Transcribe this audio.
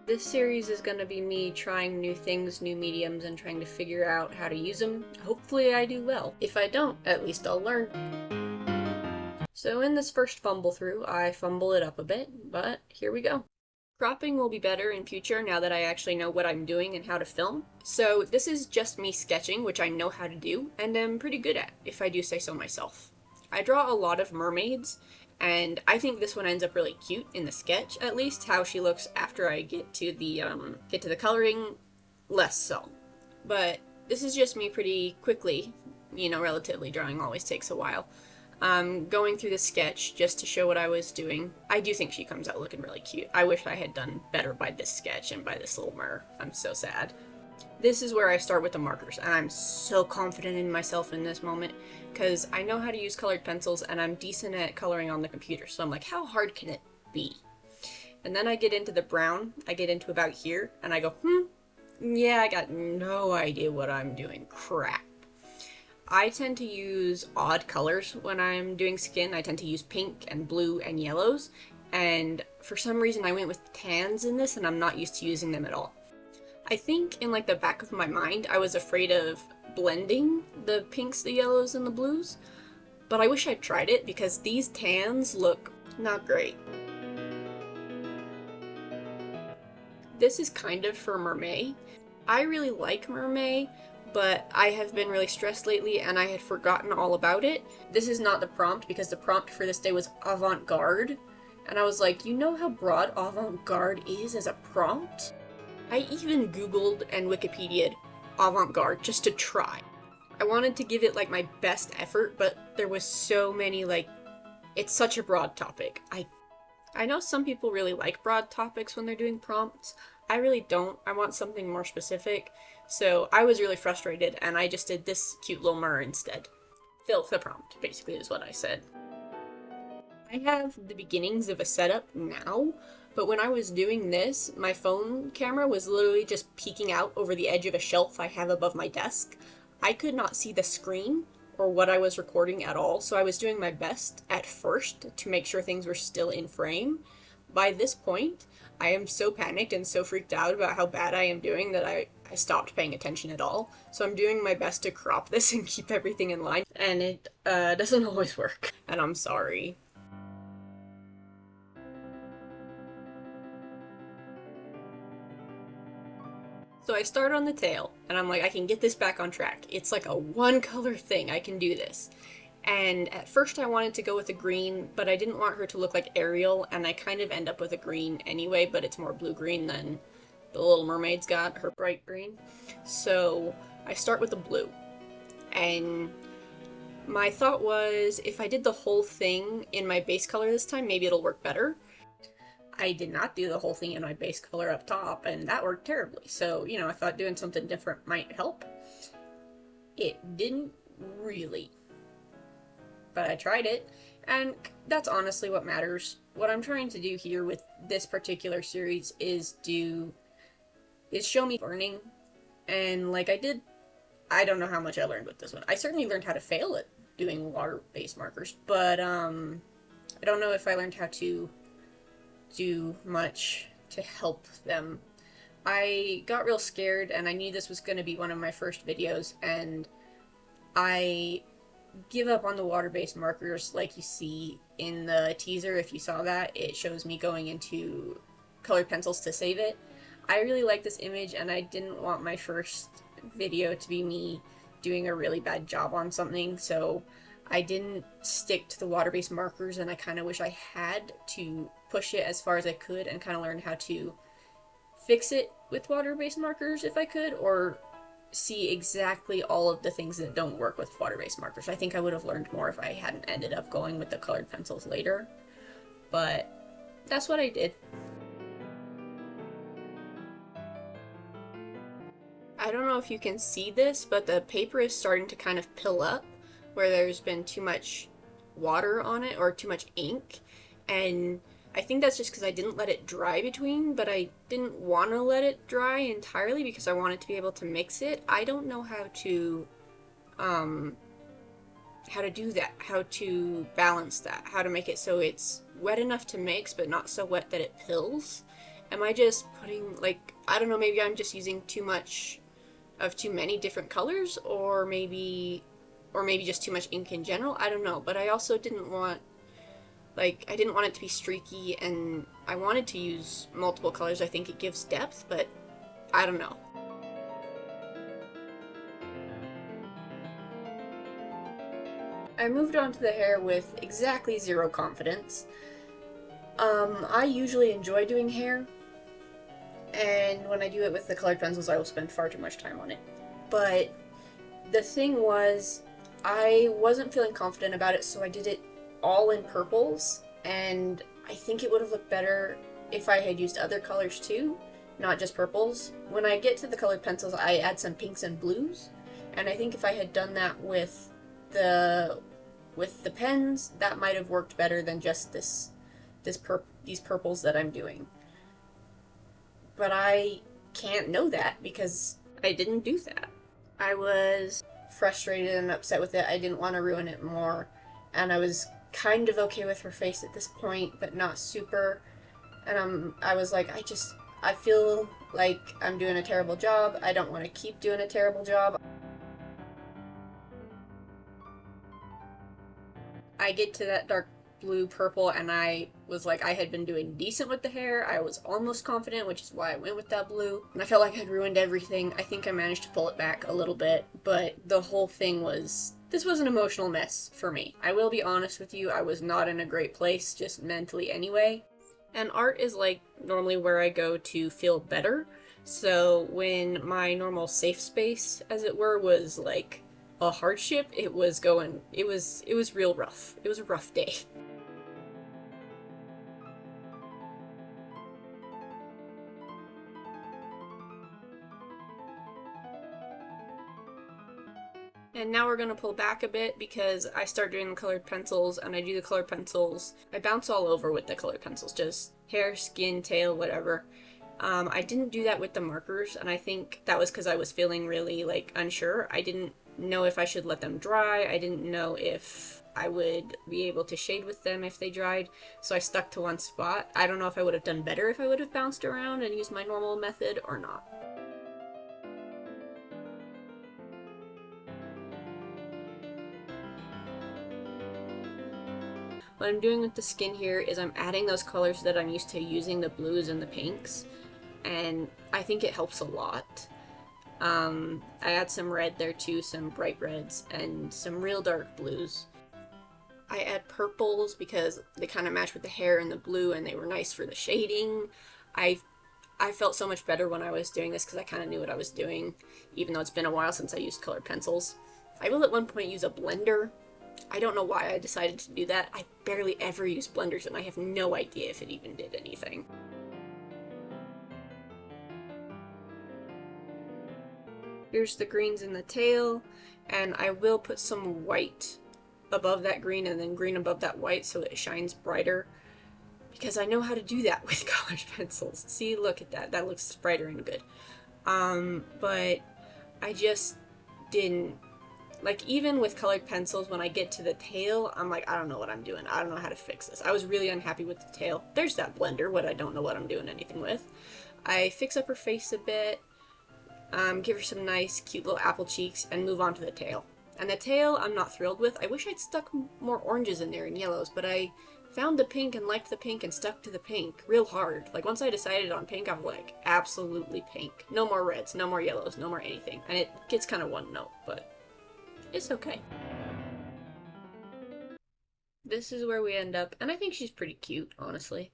This series is going to be me trying new things, new mediums, and trying to figure out how to use them. Hopefully I do well. If I don't, at least I'll learn. So in this first fumble through, I fumble it up a bit, but here we go. Cropping will be better in future now that I actually know what I'm doing and how to film. So this is just me sketching, which I know how to do, and am pretty good at, if I do say so myself. I draw a lot of mermaids, and I think this one ends up really cute in the sketch, at least how she looks after I get to the coloring, less so. But this is just me pretty quickly, relatively. Drawing always takes a while. Going through the sketch just to show what I was doing. I do think she comes out looking really cute. I wish I had done better by this sketch and by this little mer. I'm so sad. This is where I start with the markers, and I'm so confident in myself in this moment, because I know how to use colored pencils, and I'm decent at coloring on the computer, so I'm like, how hard can it be? And then I get into the brown, I get into about here, and I go, yeah, I got no idea what I'm doing, crap. I tend to use odd colors when I'm doing skin. I tend to use pink and blue and yellows, and for some reason I went with tans in this, and I'm not used to using them at all. I think in like the back of my mind I was afraid of blending the pinks, the yellows, and the blues, but I wish I'd tried it because these tans look not great. This is kind of for Mermay. I really like Mermay, but I have been really stressed lately and I had forgotten all about it. This is not the prompt because the prompt for this day was Avant-Garde, and I was like, you know how broad Avant-Garde is as a prompt? I even Googled and Wikipedia'd Avant-Garde just to try. I wanted to give it like my best effort, but there was so many it's such a broad topic. I know some people really like broad topics when they're doing prompts. I really don't. I want something more specific. So I was really frustrated and I just did this cute little mer instead. Fill the prompt, basically, is what I said. I have the beginnings of a setup now, but when I was doing this, my phone camera was literally just peeking out over the edge of a shelf I have above my desk. I could not see the screen or what I was recording at all, so I was doing my best at first to make sure things were still in frame. By this point, I am so panicked and so freaked out about how bad I am doing that I stopped paying attention at all. So I'm doing my best to crop this and keep everything in line, and it doesn't always work, and I'm sorry. So I start on the tail, and I'm like, I can get this back on track. It's like a one color thing, I can do this. And at first I wanted to go with a green, but I didn't want her to look like Ariel, and I kind of end up with a green anyway, but it's more blue-green than the Little Mermaid's got, her bright green. So I start with the blue. And my thought was, if I did the whole thing in my base color this time, maybe it'll work better. I did not do the whole thing in my base color up top, and that worked terribly. So, I thought doing something different might help. It didn't really. But I tried it, and that's honestly what matters. What I'm trying to do here with this particular series is show me learning, and like I don't know how much I learned with this one. I certainly learned how to fail at doing water-based markers, but I don't know if I learned how to do much to help them. I got real scared, and I knew this was going to be one of my first videos, and I give up on the water-based markers like you see in the teaser. If you saw that, it shows me going into colored pencils to save it. I really like this image, and I didn't want my first video to be me doing a really bad job on something, so I didn't stick to the water-based markers, and I kind of wish I had to push it as far as I could and kind of learn how to fix it with water-based markers if I could, or see exactly all of the things that don't work with water-based markers. I think I would have learned more if I hadn't ended up going with the colored pencils later, but that's what I did. I don't know if you can see this, but the paper is starting to kind of pill up where there's been too much water on it or too much ink, and I think that's just because I didn't let it dry between, but I didn't want to let it dry entirely because I wanted to be able to mix it. I don't know how to do that, how to balance that, how to make it so it's wet enough to mix but not so wet that it pills, Am I just putting, like, I don't know, maybe I'm just using too much of too many different colors, or maybe just too much ink in general. I don't know, but I also didn't want, like, I didn't want it to be streaky, and I wanted to use multiple colors. I think it gives depth, but I don't know. I moved on to the hair with exactly zero confidence. I usually enjoy doing hair, and when I do it with the colored pencils, I will spend far too much time on it. But the thing was, I wasn't feeling confident about it, so I did it all in purples, and I think it would have looked better if I had used other colors too, not just purples. When I get to the colored pencils, I add some pinks and blues, and I think if I had done that the with the pens, that might have worked better than just these purples that I'm doing. But I can't know that because I didn't do that. I was frustrated and upset with it. I didn't want to ruin it more, and I was kind of okay with her face at this point, but not super. And I was like, I feel like I'm doing a terrible job. I don't want to keep doing a terrible job. I get to that dark blue purple, and I was like, I had been doing decent with the hair. I was almost confident, which is why I went with that blue. And I felt like I'd ruined everything. I think I managed to pull it back a little bit, but the whole thing was, this was an emotional mess for me. I will be honest with you, I was not in a great place, just mentally anyway. And art is like normally where I go to feel better. So when my normal safe space, as it were, was like a hardship, it was real rough. It was a rough day. And now we're going to pull back a bit because I start doing the colored pencils, and I do the colored pencils. I bounce all over with the colored pencils, just hair, skin, tail, whatever. I didn't do that with the markers, and I think that was because I was feeling really, like, unsure. I didn't know if I should let them dry. I didn't know if I would be able to shade with them if they dried, so I stuck to one spot. I don't know if I would have done better if I would have bounced around and used my normal method or not. What I'm doing with the skin here is I'm adding those colors that I'm used to using, the blues and the pinks, and I think it helps a lot. I add some red there too, some bright reds, and some real dark blues. I add purples because they kind of match with the hair and the blue, and they were nice for the shading. I I felt so much better when I was doing this because I kind of knew what I was doing, even though it's been a while since I used colored pencils. I will at one point use a blender. I don't know why I decided to do that. I barely ever use blenders, and I have no idea if it even did anything. Here's the greens in the tail, and I will put some white above that green and then green above that white so it shines brighter, because I know how to do that with colored pencils. See, look at that. That looks brighter and good. But I just didn't, like, even with colored pencils, when I get to the tail, I'm like, I don't know what I'm doing. I don't know how to fix this. I was really unhappy with the tail. There's that blender, what I don't know what I'm doing anything with. I fix up her face a bit, give her some nice, cute little apple cheeks, and move on to the tail. And the tail, I'm not thrilled with. I wish I'd stuck more oranges in there and yellows, but I found the pink and liked the pink and stuck to the pink real hard. Like, once I decided on pink, I'm like, absolutely pink. No more reds, no more yellows, no more anything. And it gets kind of one note, but it's okay. This is where we end up, and I think she's pretty cute, honestly.